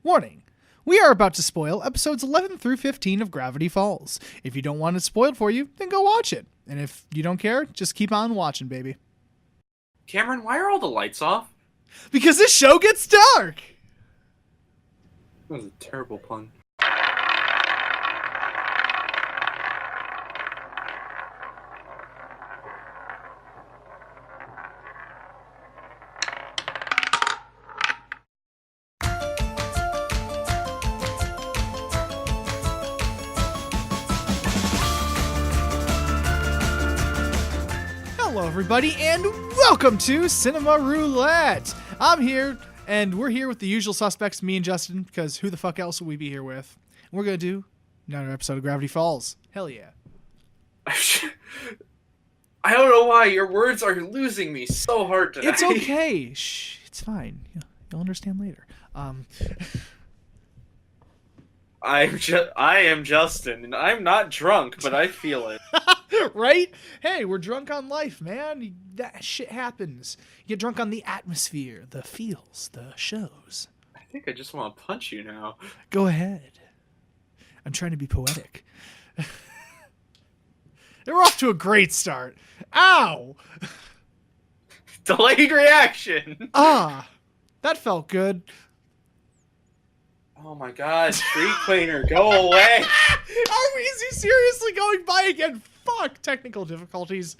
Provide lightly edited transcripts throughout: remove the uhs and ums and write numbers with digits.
Warning. We are about to spoil episodes 11 through 15 of Gravity Falls. If you don't want it spoiled for you, then go watch it. And if you don't care, just keep on watching, baby. Cameron, why are all the lights off? Because this show gets dark! That was a terrible pun. Hello, everybody, and welcome to Cinema Roulette. I'm here, and we're here with the usual suspects, me and Justin, because who the fuck else would we be here with? And we're going to do another episode of Gravity Falls. Hell yeah. I don't know why your words are losing me so hard today. It's okay. Shh, it's fine. You'll understand later. I am Justin, and I'm not drunk, but I feel it. Right? Hey, we're drunk on life, man. That shit happens. You get drunk on the atmosphere, the feels, the shows. I think I just want to punch you now. Go ahead. I'm trying to be poetic. We're off to a great start. Ow! Delayed reaction! Ah! That felt good. Oh my god, street cleaner, go away! Is he seriously going by again? Fuck! Technical difficulties.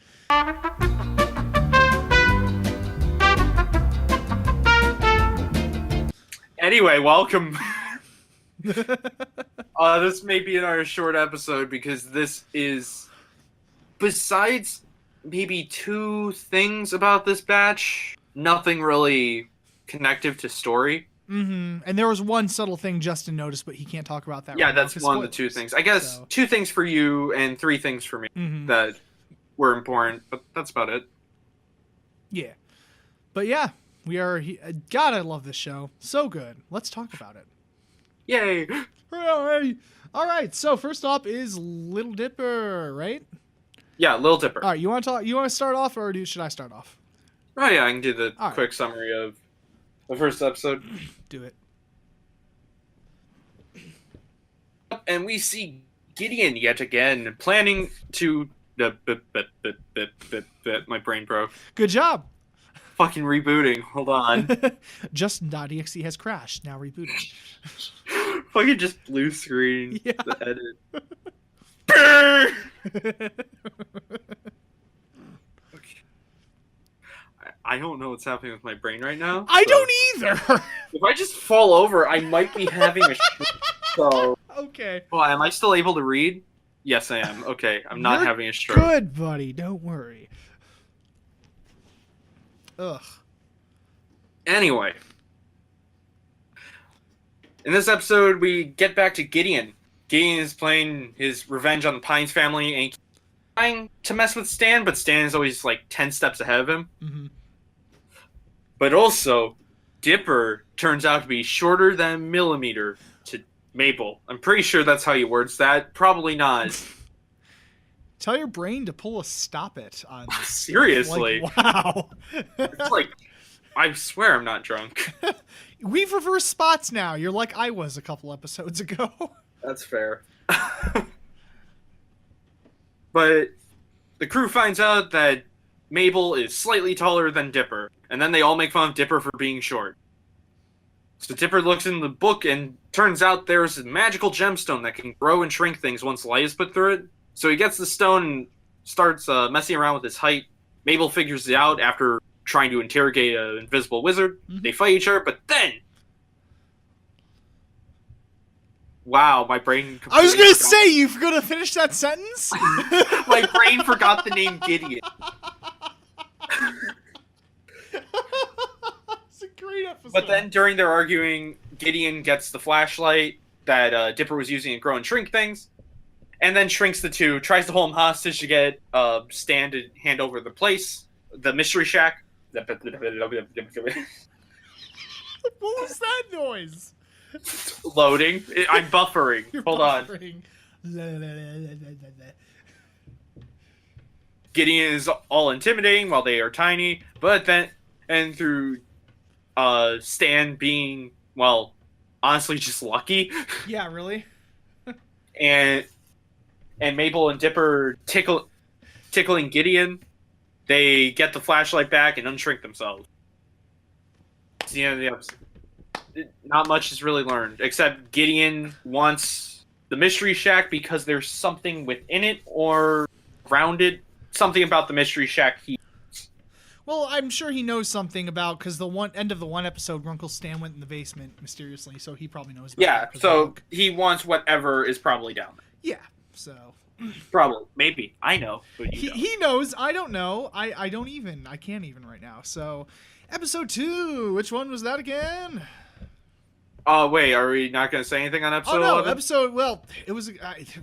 Anyway, welcome. This may be another short episode because this is, besides maybe two things about this batch, nothing really connective to story. Mm-hmm. And there was one subtle thing Justin noticed, but he can't talk about that. Yeah, right now that's because one of the two spoilers. things. I guess So. 2 things for you and 3 things for me that were important, but that's about it. Yeah. But yeah, we are... God, I love this show. So good. Let's talk about it. Yay! Hooray! All right, so first up is Little Dipper, right? Yeah, Little Dipper. All right, you want to start off, or should I start off? Oh yeah, I can do the All quick summary of the first episode. Do it. And we see Gideon yet again planning to... My brain broke. Good job. Fucking rebooting. Hold on. Justin.exe has crashed. Now rebooting. Fucking just blue screen. Yeah. The edit. Brrr! Okay. I don't know what's happening with my brain right now. I so don't either. If I just fall over, I might be having a stroke. So, Okay. well, am I still able to read? Yes, I am. Okay, I'm not You're having a stroke. Good, buddy. Don't worry. Ugh. Anyway, in this episode, we get back to Gideon. Gideon is playing his revenge on the Pines family, and he's trying to mess with Stan, but Stan is always like 10 steps ahead of him. Mm-hmm. But also, Dipper turns out to be shorter than a millimeter to Mabel. I'm pretty sure that's how he words that. Probably not. Tell your brain to pull a stop it on this. Seriously. Like, wow. It's like, I swear I'm not drunk. We've reversed spots now. You're like I was a couple episodes ago. That's fair. But the crew finds out that Mabel is slightly taller than Dipper, and then they all make fun of Dipper for being short. So Dipper looks in the book, and turns out there's a magical gemstone that can grow and shrink things once light is put through it. So he gets the stone and starts messing around with his height. Mabel figures it out after trying to interrogate an invisible wizard. Mm-hmm. They fight each other, but then... Wow, my brain... I was completely going to forgot. say, you're going to finish that sentence? My brain forgot the name Gideon. It's a great episode. But then during their arguing, Gideon gets the flashlight that Dipper was using to grow and shrink things, and then shrinks the two, tries to hold him hostage to get Stan to hand over the place, the mystery shack. What was that noise? Loading. I'm buffering. You're Hold on. buffering. Gideon is all intimidating while they are tiny, but then, and through Stan being, well, honestly just lucky. Yeah, really? and Mabel and Dipper tickling Gideon. They get the flashlight back and unshrink themselves. It's the end of the episode. Not much is really learned, except Gideon wants the Mystery Shack because there's something within it or around it. Something about the Mystery Shack Well, I'm sure he knows something about, because the end of the one episode, Grunkle Stan went in the basement mysteriously, so he probably knows about Yeah, it. so he wants whatever is probably down there. Yeah, so... Probably. Maybe. I know, but you don't. He knows. I don't know. I don't even. I can't even right now. So, episode 2. Which one was that again? Oh, wait. Are we not going to say anything on episode 11? Episode... Well, it was...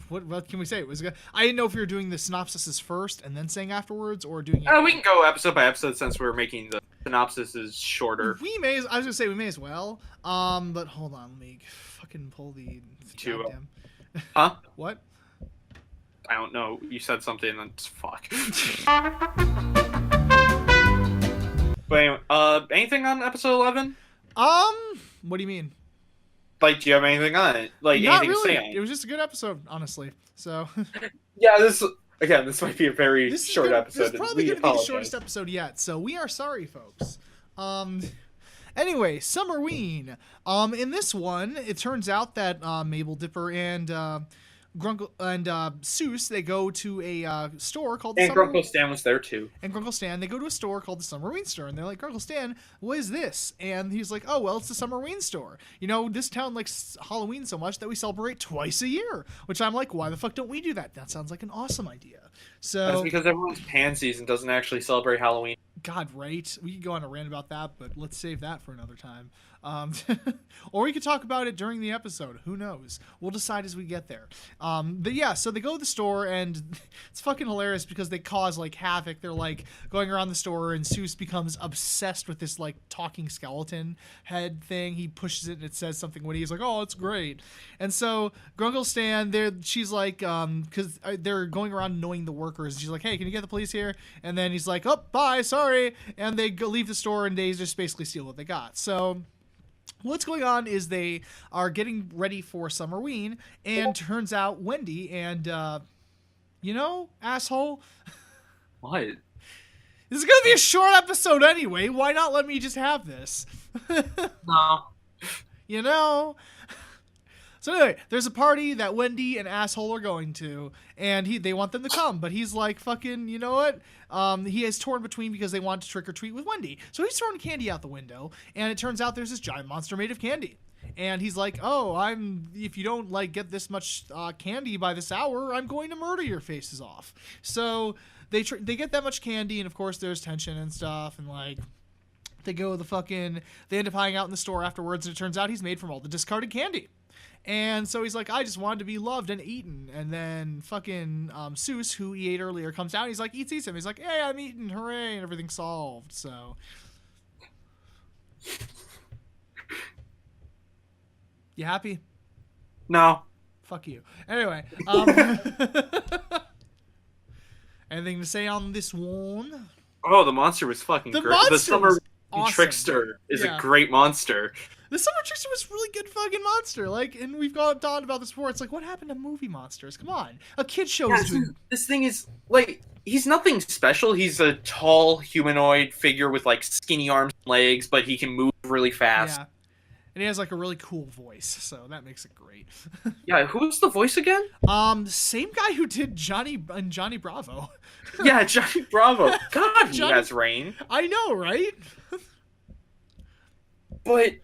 what can we say? It was... I didn't know if we were doing the synopsises first and then saying afterwards, or doing it... We can go episode by episode since we're making the synopsises shorter. We may... I was going to say we may as well. But hold on. Let me fucking pull the... Goddamn. Huh? What? I don't know. You said something and that's fuck. But anyway, anything on episode 11? What do you mean? Like, do you have anything on it? Like, Not anything really. to say on it? It was just a good episode, honestly. So... Yeah, this might be a very short episode. This is probably going to be the shortest episode yet, so we are sorry, folks. Anyway, Summerween. In this one, it turns out that Mabel, Dipper, and Grunkle and Seuss, they go to a store called the And Grunkle Stan was there too. And Grunkle Stan, they go to a store called the Summerween store, and they're like, Grunkle Stan, what is this? And he's like, oh, well, it's the Summerween store. You know, this town likes Halloween so much that we celebrate twice a year. Which I'm like, why the fuck don't we do that? That sounds like an awesome idea. So That's because everyone's pansies and doesn't actually celebrate Halloween. God, right? We could go on a rant about that, but let's save that for another time. Or we could talk about it during the episode. Who knows? We'll decide as we get there. But yeah, so they go to the store, and it's fucking hilarious because they cause, like, havoc. They're, like, going around the store, and Seuss becomes obsessed with this, like, talking skeleton head thing. He pushes it, and it says something witty. He's like, oh, it's great. And so Grunkle Stan, she's like, because they're going around annoying the workers. She's like, hey, can you get the police here? And then he's like, oh, bye, sorry. And they leave the store, and they just basically steal what they got. So what's going on is they are getting ready for Summerween, and turns out Wendy and, asshole. What? This is going to be a short episode anyway. Why not let me just have this? No. You know? So anyway, there's a party that Wendy and Asshole are going to, and they want them to come, but he's like, fucking, you know what? He is torn between because they want to trick or treat with Wendy. So he's throwing candy out the window, and it turns out there's this giant monster made of candy. And he's like, oh, if you don't, like, get this much candy by this hour, I'm going to murder your faces off. So they get that much candy, and of course there's tension and stuff, and, like, they end up hanging out in the store afterwards, and it turns out he's made from all the discarded candy. And so he's like, I just wanted to be loved and eaten. And then fucking Seuss, who he ate earlier, comes down. He's like, eats him. He's like, hey, I'm eaten. Hooray. And everything's solved. So. You happy? No. Fuck you. Anyway. Anything to say on this one? Oh, the monster was fucking great. The Summer awesome. Trickster is a great monster. The Summer Trickster was a really good fucking monster. Like, and we've talked about this before. It's like, what happened to movie monsters? Come on. A kid show is doing... This thing is, like, he's nothing special. He's a tall humanoid figure with, like, skinny arms and legs, but he can move really fast. Yeah. And he has, like, a really cool voice, so that makes it great. Yeah, who's the voice again? Same guy who did Johnny Bravo. Yeah, Johnny Bravo. God, he has rain. I know, right? But...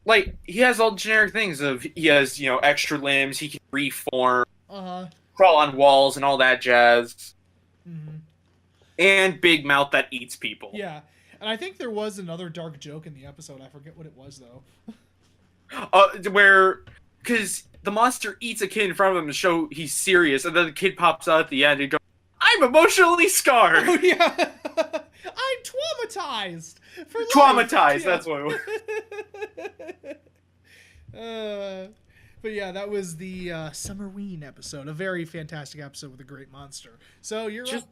like, he has all generic things of, he has, extra limbs, he can reform, crawl on walls and all that jazz. Mm-hmm. And big mouth that eats people. Yeah, and I think there was another dark joke in the episode. I forget what it was, though. Because the monster eats a kid in front of him to show he's serious, and then the kid pops out at the end and goes, I'm emotionally scarred! Oh, yeah! I'm traumatized! For life. Traumatized, that's what it was. But yeah, that was the Summerween episode. A very fantastic episode with a great monster. So you're just...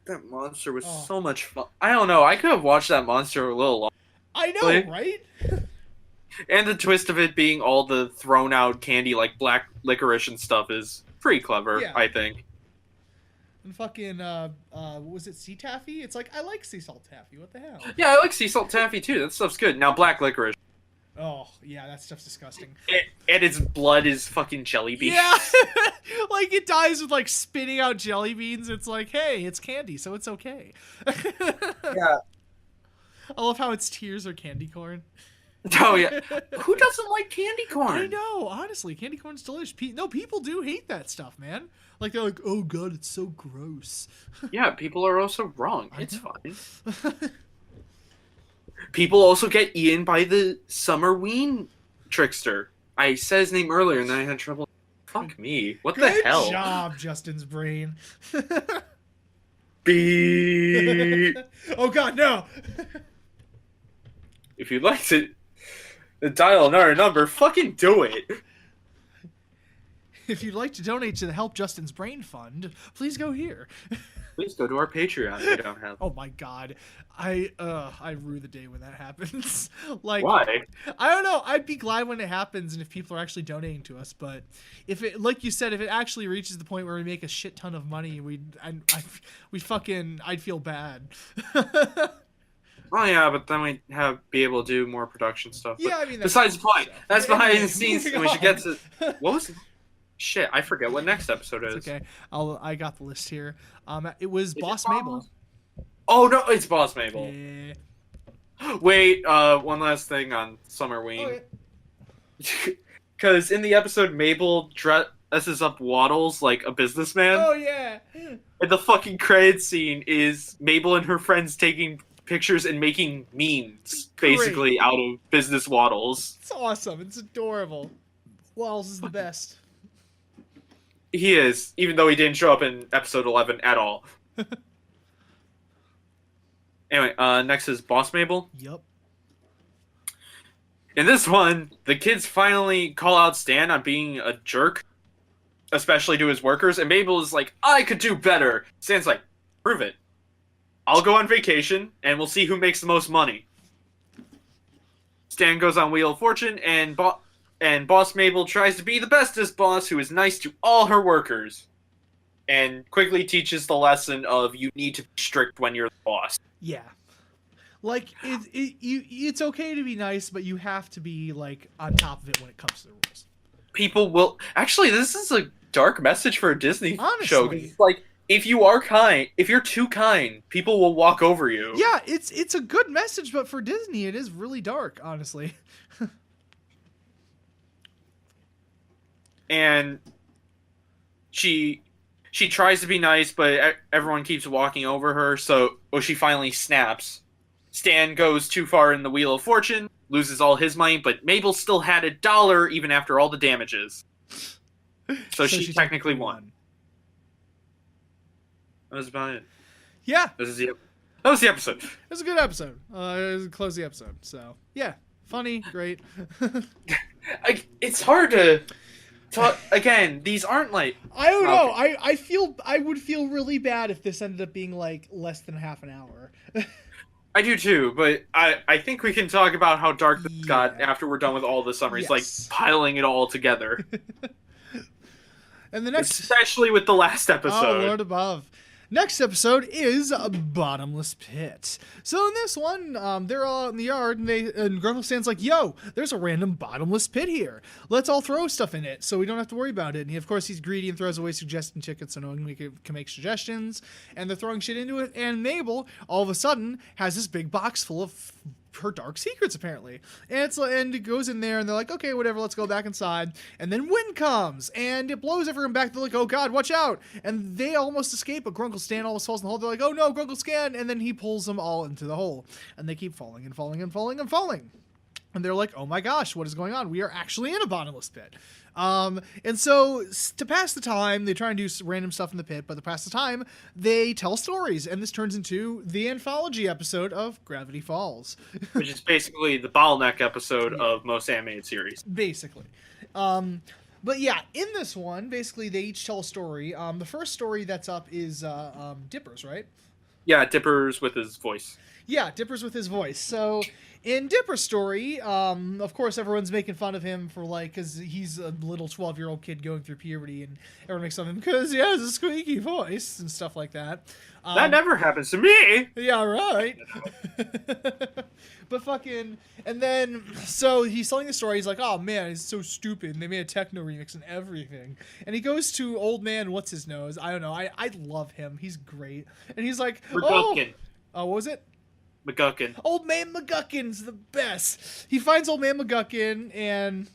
That monster was so much fun. I don't know, I could have watched that monster a little longer. I know, right? And the twist of it being all the thrown out candy like black licorice and stuff is pretty clever, Yeah. I think. And fucking, was it sea taffy? It's like, I like sea salt taffy. What the hell? Yeah, I like sea salt taffy too. That stuff's good. Now black licorice. Oh, yeah, that stuff's disgusting. And its blood is fucking jelly beans. Yeah! Like, it dies with, like, spitting out jelly beans. It's like, hey, it's candy, so it's okay. Yeah. I love how its tears are candy corn. Oh, yeah. Who doesn't like candy corn? I know, honestly, candy corn's delicious. No, people do hate that stuff, man. Like, they're like, oh, God, it's so gross. Yeah, people are also wrong. It's know. fine. People also get eaten by the summer ween trickster. I said his name earlier and then I had trouble. Fuck me. What the hell? Good job, Justin's brain. Beep. Oh, God, no. If you'd like to dial another number, fucking do it. If you'd like to donate to the Help Justin's Brain Fund, please go here. Please go to our Patreon. We don't have. Oh my God, I rue the day when that happens. Like, Why? I don't know. I'd be glad when it happens and if people are actually donating to us. But if it, like you said, if it actually reaches the point where we make a shit ton of money, I'd feel bad. Oh yeah, but then we'd be able to do more production stuff. But Yeah, I mean, besides the point. That's behind the Anyway, scenes, moving and we should get on. to what was. Shit, I forget what next episode is. It's okay. I got the list here. It was Is it Boss Mabel. Oh no, it's Boss Mabel. Yeah. Wait, one last thing on Summer Ween. Because in the episode, Mabel dresses up Waddles like a businessman. Oh yeah. And the fucking credit scene is Mabel and her friends taking pictures and making memes, basically, out of business Waddles. It's awesome. It's adorable. Walls is the best. He is, even though he didn't show up in episode 11 at all. Anyway, next is Boss Mabel. Yep. In this one, the kids finally call out Stan on being a jerk, especially to his workers, and Mabel is like, I could do better. Stan's like, prove it. I'll go on vacation, and we'll see who makes the most money. Stan goes on Wheel of Fortune, and Boss Mabel tries to be the bestest boss who is nice to all her workers. And quickly teaches the lesson of you need to be strict when you're the boss. Yeah. Like, it's okay to be nice, but you have to be, like, on top of it when it comes to the rules. People will... Actually, this is a dark message for a Disney show. Honestly. It's like, if you're too kind, people will walk over you. Yeah, it's a good message, but for Disney, it is really dark, honestly. And she tries to be nice, but everyone keeps walking over her, so she finally snaps. Stan goes too far in the Wheel of Fortune, loses all his money, but Mabel still had $1 even after all the damages. So she technically won. That was about it. Yeah. That was the episode. It was a good episode. It was close the episode. So, yeah. Funny, great. It's hard to... Again, these aren't like... I don't know. I would feel really bad if this ended up being, like, less than half an hour. I do too, but I think we can talk about how dark this got after we're done with all the summaries, like piling it all together. And the next... Especially with the last episode. Oh, Lord above. Next episode is a Bottomless Pit. So in this one, they're all in the yard, and Grunkle Stan's like, yo, there's a random bottomless pit here. Let's all throw stuff in it so we don't have to worry about it. And of course, he's greedy and throws away suggestion tickets so no one can make suggestions. And they're throwing shit into it, and Mabel, all of a sudden, has this big box full of her dark secrets, apparently. And it goes in there, and they're like, okay, whatever, let's go back inside. And then wind comes, and it blows everyone back. They're like, oh god, watch out. And they almost escape, but Grunkle Stan almost falls in the hole. They're like, oh no, Grunkle Stan. And then he pulls them all into the hole. And they keep falling and falling and falling and falling. And they're like, oh my gosh, what is going on? We are actually in a bottomless pit. And so to pass the time, they try and do random stuff in the pit, but to pass the time, they tell stories. And this turns into the anthology episode of Gravity Falls. Which is basically the bottleneck episode of most animated series. Basically. But yeah, in this one, basically they each tell a story. The first story that's up is Dipper's, right? Yeah, Dipper's with his voice. Yeah, Dipper's with his voice. So in Dipper's story, of course, everyone's making fun of him for because he's a little 12-year-old kid going through puberty, and everyone makes fun of him because he has a squeaky voice and stuff like that. That never happens to me. Yeah, right. But fucking, and then so he's telling the story. He's like, "Oh man, it's so stupid." And they made a techno remix and everything. And he goes to old man, what's his nose? I don't know. I love him. He's great. And he's like, McGuckin. Oh, what was it? McGuckin. Old man McGuckin's the best. He finds old man McGuckin, and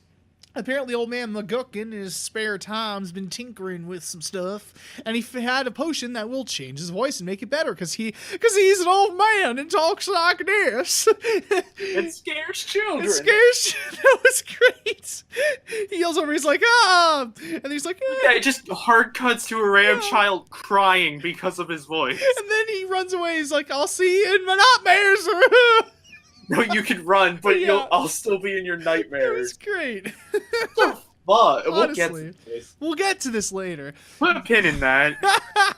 apparently old man McGuckin in his spare time has been tinkering with some stuff, and he had a potion that will change his voice and make it better because he's an old man and talks like this. It scares children. It scares. That was great. He yells over. He's like, ah, and he's like, yeah. It just hard cuts to a random child crying because of his voice. And then he runs away. He's like, I'll see you in my nightmares. No, you can run, but I'll still be in your nightmares. It was great. But Honestly, we'll get to this later. Put a pin in that.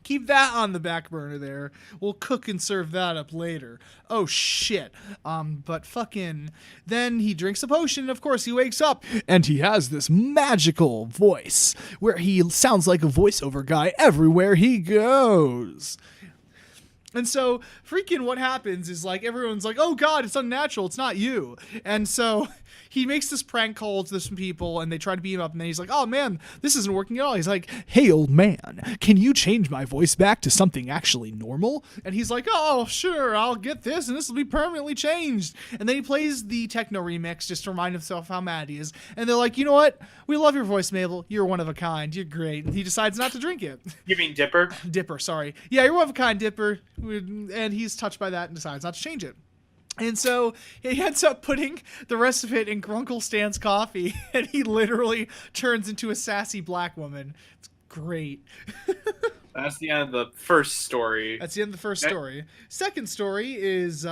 Keep that on the back burner there. We'll cook and serve that up later. Oh shit. But fucking then he drinks a potion, and of course he wakes up and he has this magical voice where he sounds like a voiceover guy everywhere he goes. And so freaking what happens is everyone's like, oh God, it's unnatural. It's not you. And so he makes this prank call to some people, and they try to beat him up, and then he's like, oh man, this isn't working at all. He's like, hey old man, can you change my voice back to something actually normal? And he's like, oh sure, I'll get this, and this will be permanently changed. And then he plays the techno remix just to remind himself how mad he is. And they're like, you know what? We love your voice, Mabel. You're one of a kind. You're great. And he decides not to drink it. You mean Dipper? Dipper, sorry. Yeah, you're one of a kind, Dipper. And he's touched by that and decides not to change it. And so he ends up putting the rest of it in Grunkle Stan's coffee, and he literally turns into a sassy black woman. It's great. That's the end of the first story. That's the end of the first story. Second story is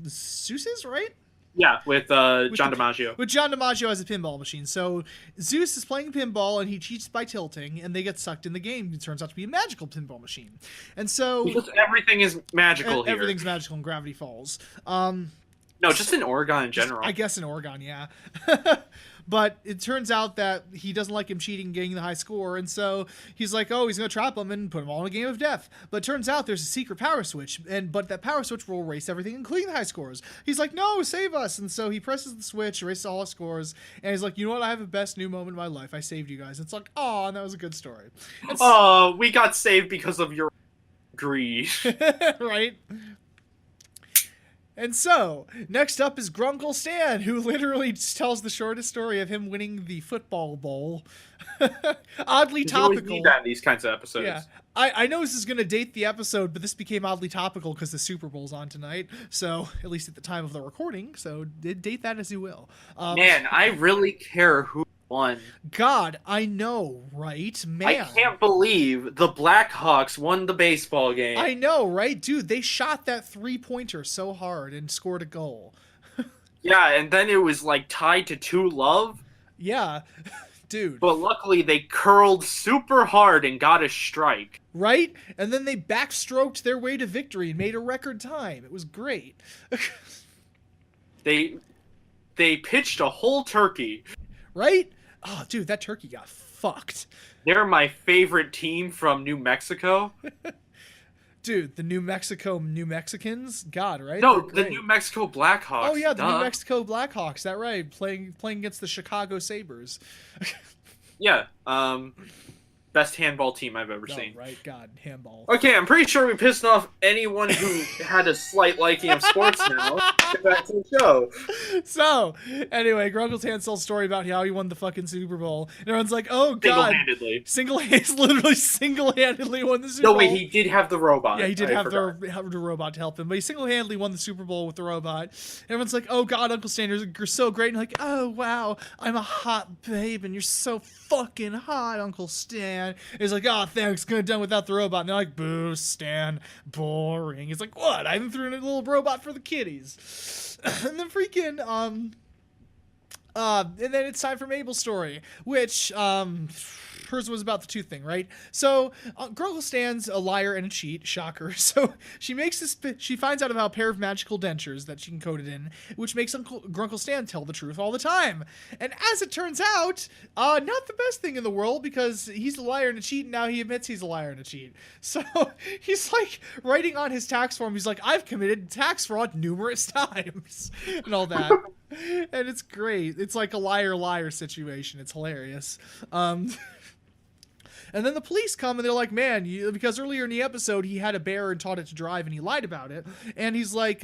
Zeus's, right? Yeah, with John DiMaggio. With John DiMaggio as a pinball machine. So Zeus is playing pinball, and he cheats by tilting, and they get sucked in the game. It turns out to be a magical pinball machine. And so because everything is magical here. Everything's magical in Gravity Falls. No, just in Oregon in general. I guess in Oregon, yeah. But it turns out that he doesn't like him cheating and getting the high score, and so he's like, oh, he's going to trap him and put him all in a game of death. But it turns out there's a secret power switch, but that power switch will erase everything, including the high scores. He's like, no, save us. And so he presses the switch, erases all his scores, and he's like, you know what? I have the best new moment in my life. I saved you guys. It's like, oh, and that was a good story. Oh, we got saved because of your greed. Right? And so, next up is Grunkle Stan, who literally tells the shortest story of him winning the football bowl. Oddly topical. You always need that in these kinds of episodes. Yeah. I know this is going to date the episode, but this became oddly topical because the Super Bowl's on tonight. So, at least at the time of the recording. So, date that as you will. Man, I really care who won. God, I know, right? Man. I can't believe the Blackhawks won the baseball game. I know, right? Dude, they shot that three-pointer so hard and scored a goal. Yeah, and then it was tied to 2-2. Yeah. Dude. But luckily they curled super hard and got a strike. Right? And then they backstroked their way to victory and made a record time. It was great. They pitched a whole turkey. Right? Oh, dude, that turkey got fucked. They're my favorite team from New Mexico. Dude, the New Mexicans? God, right? No, the New Mexico Blackhawks. Oh, yeah, the New Mexico Blackhawks. That right. Playing against the Chicago Sabres. Yeah. Best handball team I've ever seen. Right, God, handball. Okay, I'm pretty sure we pissed off anyone who had a slight liking of sports now. Get back to the show. So, anyway, Grunkle Stan tells a story about how he won the fucking Super Bowl. And everyone's like, oh, God. Literally single-handedly won the Super Bowl. No, wait, he did have the robot. Yeah, he did have the robot to help him. But he single-handedly won the Super Bowl with the robot. And everyone's like, oh, God, Uncle Stan, you're so great. And like, oh, wow, I'm a hot babe, and you're so fucking hot, Uncle Stan. He's like, oh, thanks, gonna done without the robot. And they're like, boo, Stan, boring. He's like, what? I even threw in a little robot for the kiddies. And then freaking, and then it's time for Mabel's story, which, hers was about the tooth thing, right? So Grunkle Stan's a liar and a cheat, shocker. So she makes this. She finds out about a pair of magical dentures that she can code it in, which makes Grunkle Stan tell the truth all the time. And as it turns out, not the best thing in the world, because he's a liar and a cheat, and now he admits he's a liar and a cheat. So he's like writing on his tax form, he's like, I've committed tax fraud numerous times and all that. And it's great. It's like a liar situation. It's hilarious. And then the police come and they're like, man, because earlier in the episode he had a bear and taught it to drive and he lied about it. And he's like,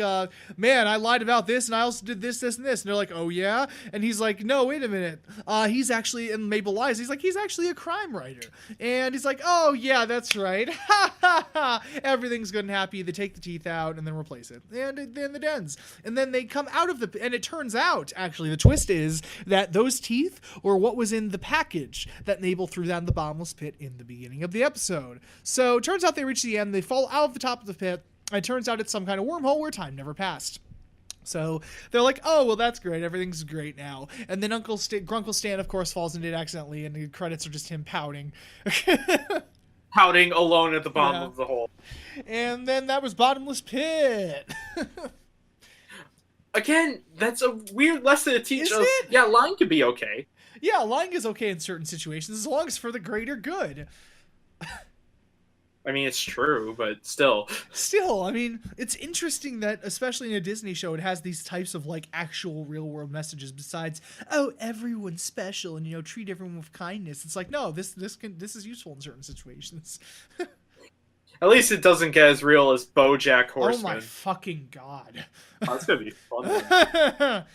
man, I lied about this and I also did this, this, and this. And they're like, oh yeah? And he's like, no, wait a minute. He's actually, and Mabel lies. He's like, he's actually a crime writer. And he's like, oh yeah, that's right. Ha ha ha. Everything's good and happy. They take the teeth out and then replace it. And then the dens. And then they come out of the, and it turns out, actually, the twist is that those teeth were what was in the package that Mabel threw down the bottomless pit in the beginning of the episode. So it turns out they reach the end, they fall out of the top of the pit, and it turns out it's some kind of wormhole where time never passed. So they're like, oh, well, that's great. Everything's great now. And then Grunkle Stan, of course, falls into it accidentally, and the credits are just him pouting. Pouting alone at the bottom of the hole. And then that was Bottomless Pit. Again, that's a weird lesson to teach us. It? Yeah, lying can be okay. Yeah, lying is okay in certain situations, as long as for the greater good. I mean, it's true, but still. Still, I mean, it's interesting that, especially in a Disney show, it has these types of, like, actual real-world messages besides, oh, everyone's special and, you know, treat everyone with kindness. It's like, no, this is useful in certain situations. At least it doesn't get as real as BoJack Horseman. Oh my fucking god. Oh, that's gonna be fun.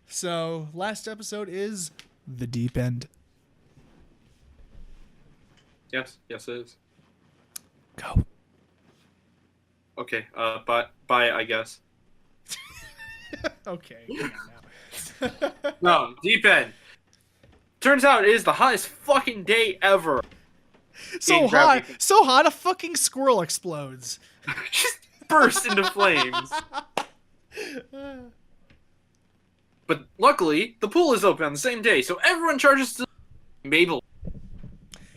So, last episode is The Deep End. Yes, it is. Go. Okay, bye, I guess. Okay, hang on now. No, Deep End. Turns out it is the hottest fucking day ever. So hot, a fucking squirrel explodes. Just burst into flames. But luckily, the pool is open on the same day, so everyone charges to Mabel.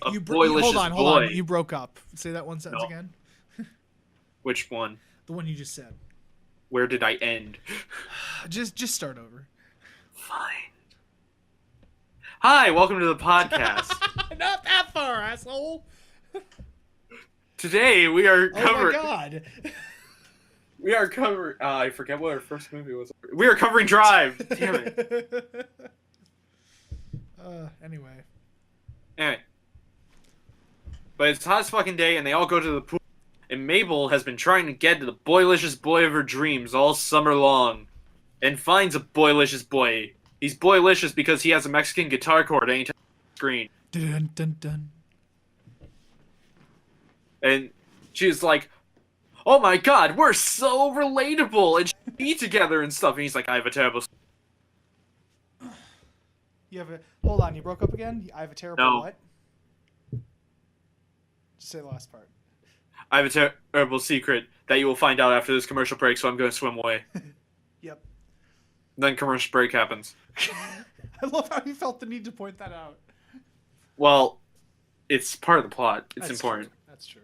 Hold on. You broke up. Say that one sentence again. Which one? The one you just said. Where did I end? Just start over. Fine. Hi, welcome to the podcast. Not that far, asshole. Today we are covering. Oh my god. We are covering. I forget what our first movie was. We are covering Drive. Damn it. Anyway. But it's the hottest fucking day, and they all go to the pool. And Mabel has been trying to get to the boylicious boy of her dreams all summer long, and finds a boylicious boy. He's boylicious because he has a Mexican guitar chord anytime on the screen. Dun, dun, dun. And she's like, oh my god, we're so relatable, and should be together and stuff. And he's like, I have a terrible... Hold on, you broke up again? I have a terrible what? Just say the last part. I have a terrible secret that you will find out after this commercial break, so I'm going to swim away. Yep. Then commercial break happens. I love how you felt the need to point that out. Well, it's part of the plot. It's That's important. True. That's true.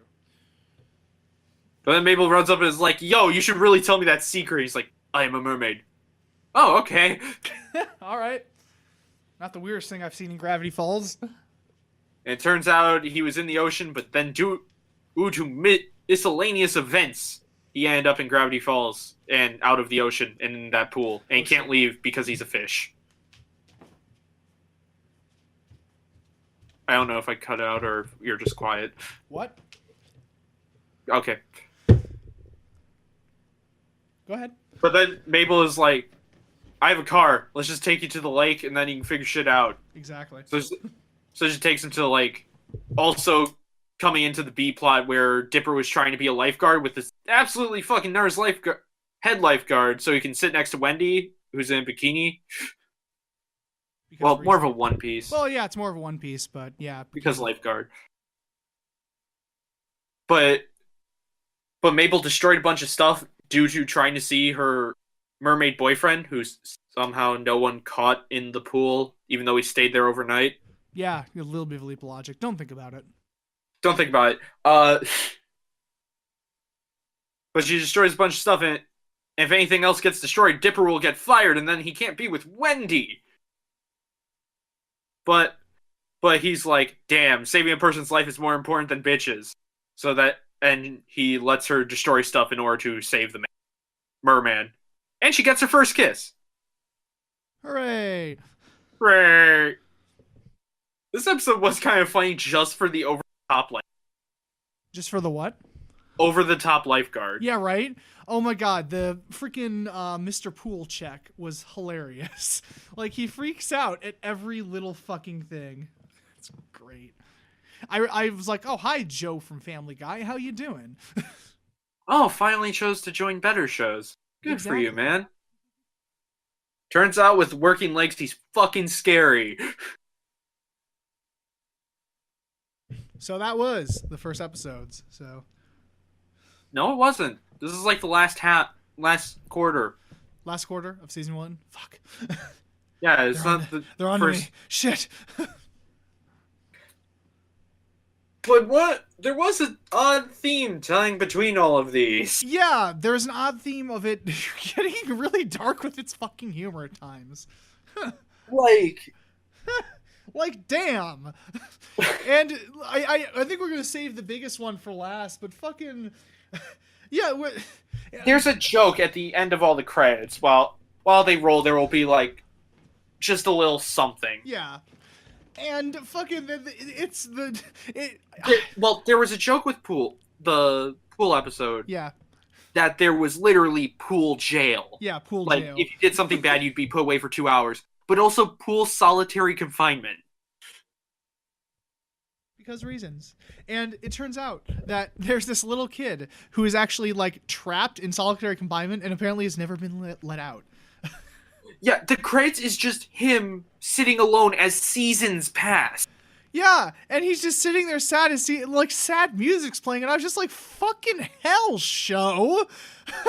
But then Mabel runs up and is like, yo, you should really tell me that secret. He's like, I am a mermaid. Oh, okay. All right. Not the weirdest thing I've seen in Gravity Falls. And it turns out he was in the ocean, but then due to miscellaneous events, he ended up in Gravity Falls and out of the ocean and in that pool. And he can't leave because he's a fish. I don't know if I cut it out or if you're just quiet. What? Okay. Go ahead. But then Mabel is like, I have a car. Let's just take you to the lake and then you can figure shit out. Exactly. So she takes him to the lake. Also coming into the B plot where Dipper was trying to be a lifeguard with this absolutely fucking nurse head lifeguard so he can sit next to Wendy, who's in a bikini. More of a one piece. Well, yeah, it's more of a one piece, but yeah. Because lifeguard. But Mabel destroyed a bunch of stuff due to trying to see her mermaid boyfriend, who's somehow no one caught in the pool, even though he stayed there overnight. Yeah, a little bit of a leap of logic. Don't think about it. Don't think about it. But she destroys a bunch of stuff, and if anything else gets destroyed, Dipper will get fired, and then he can't be with Wendy. But he's like, damn, saving a person's life is more important than bitches. And he lets her destroy stuff in order to save the merman. And she gets her first kiss. Hooray! Hooray! This episode was kind of funny just for the over-the-top Just for the what? Over-the-top lifeguard. Yeah, right? Oh my god, the freaking Mr. Pool check was hilarious. Like, he freaks out at every little fucking thing. It's great. I was like, oh, hi, Joe from Family Guy. How you doing? Oh, finally chose to join better shows. Good for you, Exactly. man. Turns out with working legs, he's fucking scary. So that was the first episodes. So No, it wasn't. This is like the last quarter. last quarter of season 1. Fuck. Yeah, it's not the They're on first. me. Shit. But what? There was an odd theme tying between all of these. Yeah, there's an odd theme of it getting really dark with its fucking humor at times. Like, Like, damn. And I think we're gonna save the biggest one for last, but fucking yeah. there's a joke at the end of all the credits. While they roll, there will be like just a little something. Yeah. And fucking Well, there was a joke with the pool episode, yeah. that there was literally pool jail. Yeah, pool Like, jail. if you did something bad, you'd be put away for 2 hours. But also pool solitary confinement. Because reasons. And it turns out that there's this little kid who is actually like trapped in solitary confinement and apparently has never been let out. Yeah, the credits is just him sitting alone as seasons pass. Yeah, and he's just sitting there sad as sad music's playing, and I was just like, fucking hell, show.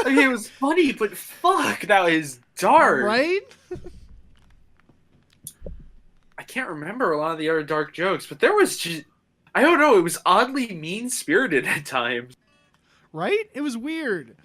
I mean, it was funny, but fuck, that was dark. Right? I can't remember a lot of the other dark jokes, but there was just, I don't know, it was oddly mean-spirited at times. Right? It was weird.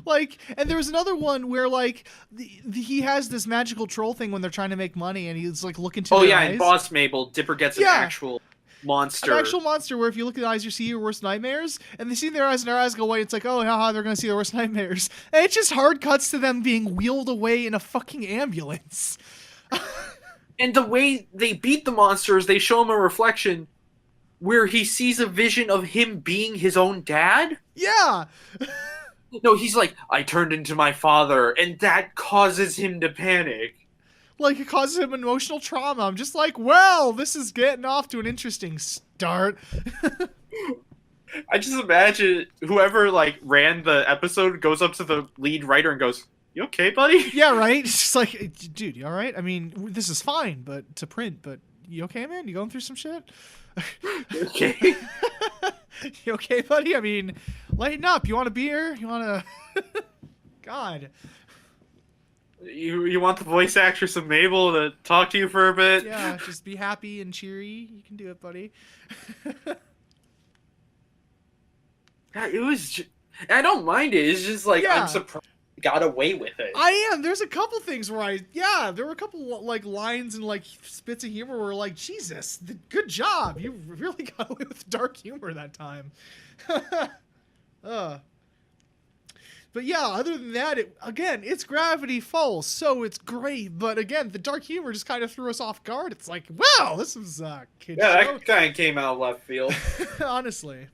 Like, and there was another one where, like, he has this magical troll thing when they're trying to make money, and he's, like, looking to Oh their yeah, eyes. in Boss Mabel, Dipper gets an Yeah. actual monster. An actual monster where if you look at the eyes, you see your worst nightmares, and they see their eyes and their eyes go away. It's like, oh, haha, they're going to see their worst nightmares. And it's just hard cuts to them being wheeled away in a fucking ambulance. And the way they beat the monsters, they show him a reflection where he sees a vision of him being his own dad. Yeah. No, he's like, I turned into my father, and that causes him to panic. Like, it causes him emotional trauma. I'm just like, well, this is getting off to an interesting start. I just imagine whoever, like, ran the episode goes up to the lead writer and goes, you okay, buddy? Yeah, right? It's just like, dude, you all right? I mean, this is fine, but to print, but you okay, man? You going through some shit? Okay. You okay, buddy? I mean, lighten up. You want a beer? You want to... God. You want the voice actress of Mabel to talk to you for a bit? Yeah, just be happy and cheery. You can do it, buddy. Yeah, it was I don't mind it. It's just like, Yeah. I'm surprised he got away with it. I am. There's a couple things where there were a couple like lines and like spits of humor where like, Jesus, good job. You really got away with dark humor that time. But yeah, other than that, it's Gravity Falls, so it's great. But again, the dark humor just kind of threw us off guard. It's like, wow, this was a kid show. that kind of came out of left field. Honestly.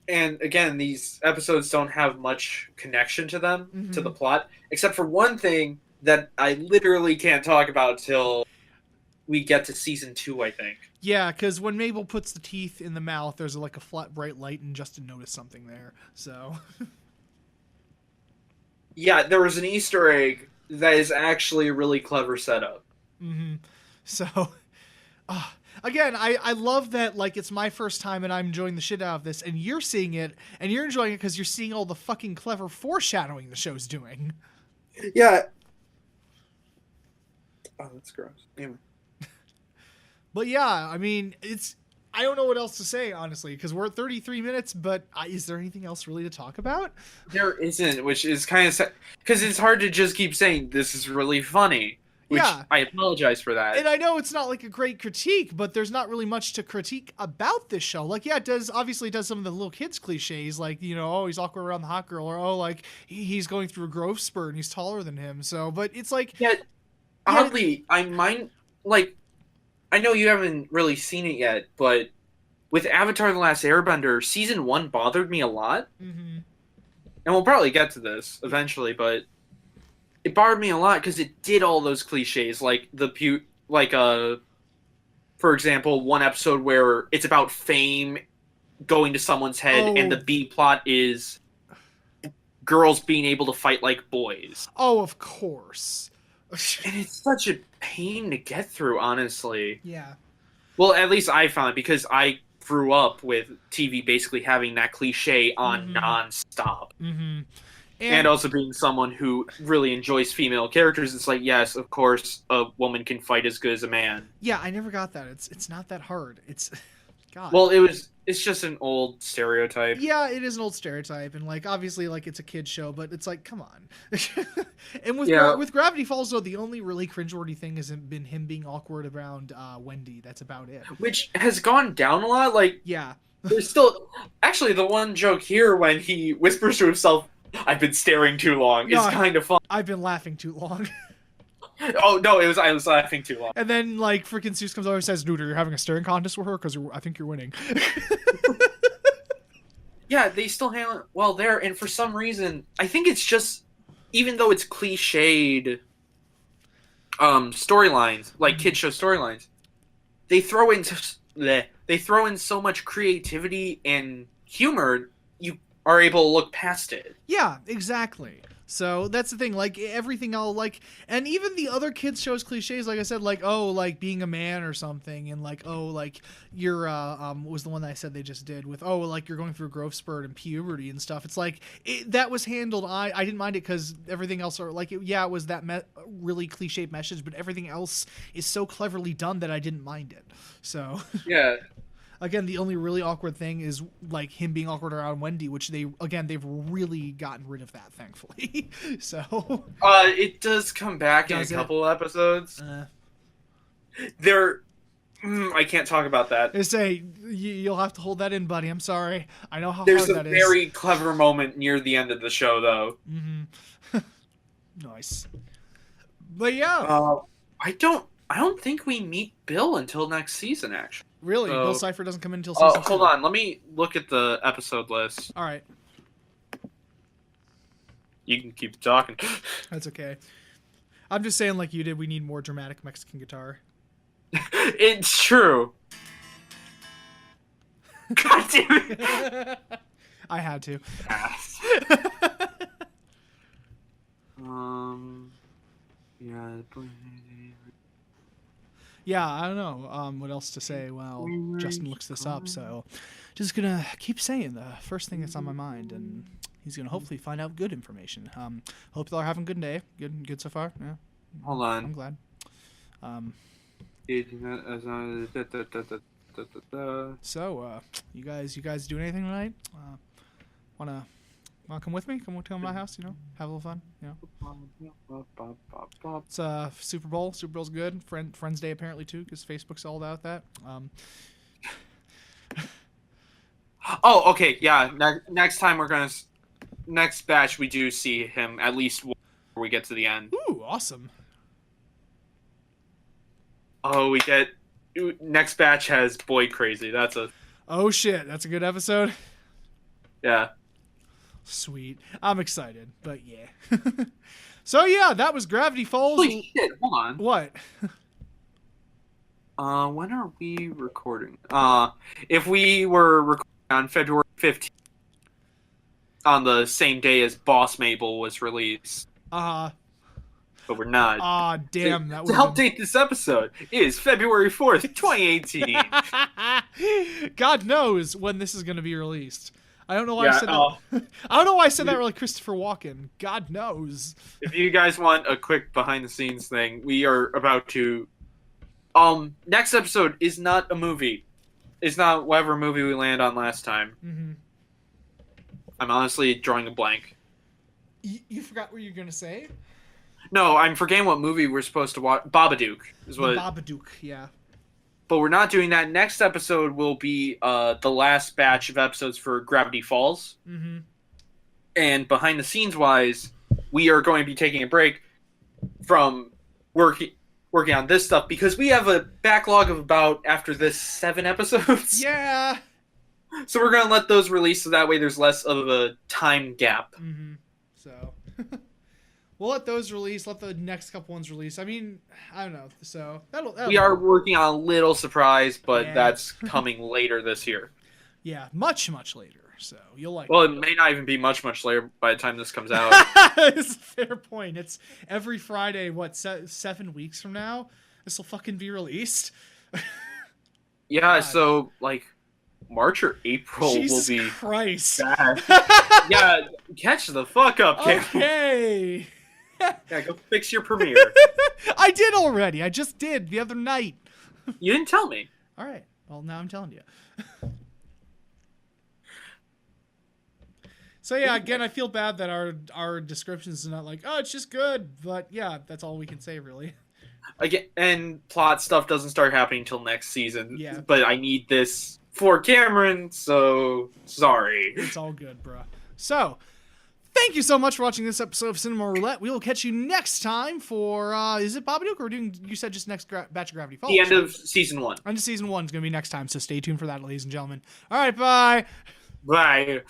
And again, these episodes don't have much connection to them, Mm-hmm. to the plot, except for one thing that I literally can't talk about till we get to season 2, I think. Yeah, because when Mabel puts the teeth in the mouth, there's like a flat, bright light, and Justin noticed something there. So, Yeah, there was an Easter egg that is actually a really clever setup. so again, I love that. Like, it's my first time, and I'm enjoying the shit out of this, and you're seeing it, and you're enjoying it because you're seeing all the fucking clever foreshadowing the show's doing. Yeah. Oh, that's gross. Anyway. But yeah, I mean, I don't know what else to say, honestly, because we're at 33 minutes, but is there anything else really to talk about? There isn't, which is kind of sad, because it's hard to just keep saying, this is really funny, which Yeah. I apologize for that. And I know it's not like a great critique, but there's not really much to critique about this show. Like, yeah, it does some of the little kids cliches, like, you know, oh, he's awkward around the hot girl, or oh, like, he's going through a growth spurt and he's taller than him. So, but it's like... Yet, oddly, I mind, like, I know you haven't really seen it yet, but with Avatar The Last Airbender, Season 1 bothered me a lot. Mm-hmm. And we'll probably get to this eventually, but it bothered me a lot because it did all those cliches, like for example, one episode where it's about fame going to someone's head, and the B plot is girls being able to fight like boys. Oh, of course. And it's such a pain to get through, honestly. Yeah. Well, at least I found it, because I grew up with TV basically having that cliche on nonstop. Mm-hmm. And also being someone who really enjoys female characters, it's like, yes, of course, a woman can fight as good as a man. Yeah, I never got that. It's not that hard. It's... God. Well, it's just an old stereotype. Yeah, it is an old stereotype, and like obviously like it's a kid's show, but it's like, come on. And with Gravity Falls, though, the only really cringeworthy thing has been him being awkward around Wendy. That's about it. Which has gone down a lot. Like, yeah, there's still actually the one joke here when he whispers to himself, "I've been staring too long," is kind of fun. I've been laughing too long. Oh no, I was laughing too long. And then like freaking Seuss comes over and says, "Dude, you're having a staring contest with her because I think you're winning." Yeah, they still handle it well there, and for some reason, I think it's just, even though it's cliched storylines, like kid show storylines, they throw in so much creativity and humor, you are able to look past it. Yeah, exactly. So that's the thing, like everything I'll like, and even the other kids shows cliches, like I said, like, oh, like being a man or something, and like, oh, like you're what was the one that I said they just did with, oh, like you're going through a growth spurt and puberty and stuff. It's like that was handled. I didn't mind it because everything else are like, it was that really cliched message, but everything else is so cleverly done that I didn't mind it. So yeah. Again, the only really awkward thing is like him being awkward around Wendy, which they've really gotten rid of that, thankfully. So it does come back in a couple episodes. I can't talk about that. I say you'll have to hold that in, buddy. I'm sorry. I know how There's hard that is. There's a very clever moment near the end of the show, though. Mm-hmm. Nice. But yeah, I don't think we meet Bill until next season, actually. Really? Bill Cipher doesn't come in until season 2? Hold on. Let me look at the episode list. All right. You can keep talking. That's okay. I'm just saying, like you did, we need more dramatic Mexican guitar. It's true. God damn it. I had to. Yeah. Yeah, I don't know what else to say while Justin looks this up, so just gonna keep saying the first thing that's on my mind, and he's gonna hopefully find out good information. Hope y'all are having a good day. Good so far. Yeah. Hold on. I'm glad. So, you guys doing anything tonight? Wanna come with me? Come to my house, have a little fun, It's Super Bowl. Super Bowl's good. Friends Day apparently too, because Facebook's all about that. Oh, okay, yeah. Next time next batch we do see him at least before we get to the end. Ooh, awesome. Oh, next batch has Boy Crazy. Oh shit, that's a good episode. Yeah. Sweet. I'm excited, but yeah. So yeah, that was Gravity Falls. Holy shit, hold on. What? When are we recording? If we were recording on February 15th, on the same day as Boss Mabel was released. But we're not. Damn. To help date this episode is February 4th, 2018. God knows when this is going to be released. I don't know why I Yeah, said that. I don't know why I said that like Christopher Walken. God knows. I don't know why I said that like Christopher Walken. God knows. if you guys want a quick behind the scenes thing, we are about to. Next episode is not a movie. It's not whatever movie we land on last time. Mm-hmm. I'm honestly drawing a blank. You forgot what you were gonna say? No, I'm forgetting what movie we're supposed to watch. Babadook is what. The Babadook, yeah. But we're not doing that. Next episode will be the last batch of episodes for Gravity Falls. Mm-hmm. And behind the scenes wise, we are going to be taking a break from working on this stuff because we have a backlog of about, after this, 7 episodes. Yeah. So we're going to let those release so that way there's less of a time gap. Mm-hmm. So we'll let those release. Let the next couple ones release. I mean, I don't know. So that'll We are working on a little surprise, but Yeah. that's coming later this year. Yeah, much later. So you'll like. Well, it may not even be much later by the time this comes out. It's a fair point. It's every Friday. What 7 weeks from now? This will fucking be released. Yeah, God. so like March or April Jesus will be Christ. bad. Yeah, catch the fuck up, Cam. Okay. Yeah, go fix your premiere. I did already. I just did the other night. You didn't tell me. All right. Well, now I'm telling you. So yeah, again, I feel bad that our descriptions are not like, oh, it's just good, but yeah, that's all we can say really. Again, and plot stuff doesn't start happening until next season. Yeah. But I need this for Cameron, so sorry. It's all good, bro. So, thank you so much for watching this episode of Cinema Roulette. We will catch you next time for is it Babadook or you said just next batch of Gravity Falls? The end of season 1. End of season 1 is going to be next time, so stay tuned for that, ladies and gentlemen. All right, bye. Bye.